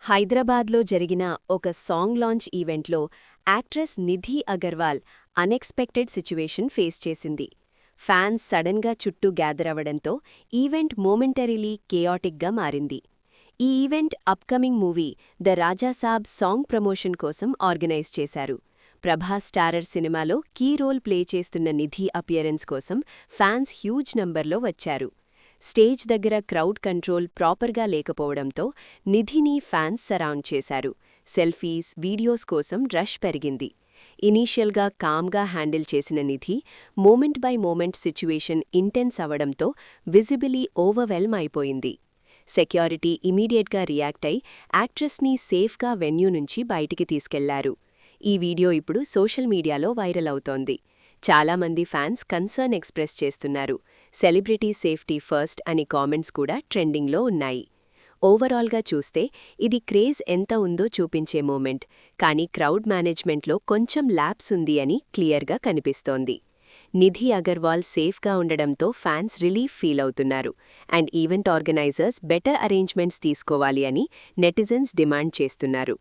హైదరాబాద్లో జరిగిన ఒక సాంగ్ లాంచ్ ఈవెంట్లో actress Nidhi Agarwal unexpected situation face చేసింది. ఫ్యాన్స్ సడన్గా చుట్టూ గ్యాదర్ అవ్వడంతో ఈవెంట్ మోమెంటరీలీ కేయాటిక్గా మారింది. ఈ event upcoming movie the Raja Saab song promotion కోసం ఆర్గనైజ్ చేశారు. ప్రభాస్ స్టారర్ సినిమాలో కీ రోల్ ప్లే చేస్తున్న నిధి అపియరెన్స్ కోసం ఫ్యాన్స్ హ్యూజ్ నంబర్లో వచ్చారు. స్టేజ్ దగ్గర క్రౌడ్ కంట్రోల్ ప్రాపర్గా లేకపోవడంతో నిధిని ఫ్యాన్స్ సరౌండ్ చేశారు. సెల్ఫీస్, వీడియోస్ కోసం రష్ పెరిగింది. ఇనీషియల్గా కామ్గా హ్యాండిల్ చేసిన Nidhi moment by moment situation intense అవడంతో విజిబిలీ ఓవర్వెల్మ్ అయిపోయింది. సెక్యూరిటీ ఇమీడియట్గా రియాక్ట్ అయి యాక్ట్రెస్ని సేఫ్గా వెన్యూ నుంచి బయటికి తీసుకెళ్లారు. ఈ వీడియో ఇప్పుడు సోషల్ మీడియాలో వైరల్ అవుతోంది. చాలామంది ఫ్యాన్స్ కన్సర్న్ ఎక్స్ప్రెస్ చేస్తున్నారు. సెలబ్రిటీ సేఫ్టీ ఫస్ట్ అని కామెంట్స్ కూడా ట్రెండింగ్లో ఉన్నాయి. ఓవరాల్గా చూస్తే ఇది క్రేజ్ ఎంత ఉందో చూపించే మూమెంట్, కానీ క్రౌడ్ మేనేజ్మెంట్లో కొంచెం ల్యాప్స్ ఉంది అని క్లియర్గా కనిపిస్తోంది. నిధి అగర్వాల్ సేఫ్గా ఉండడంతో ఫ్యాన్స్ రిలీఫ్ ఫీల్ అవుతున్నారు. And event organisers better arrangements తీసుకోవాలి అని నెటిజన్స్ డిమాండ్ చేస్తున్నారు.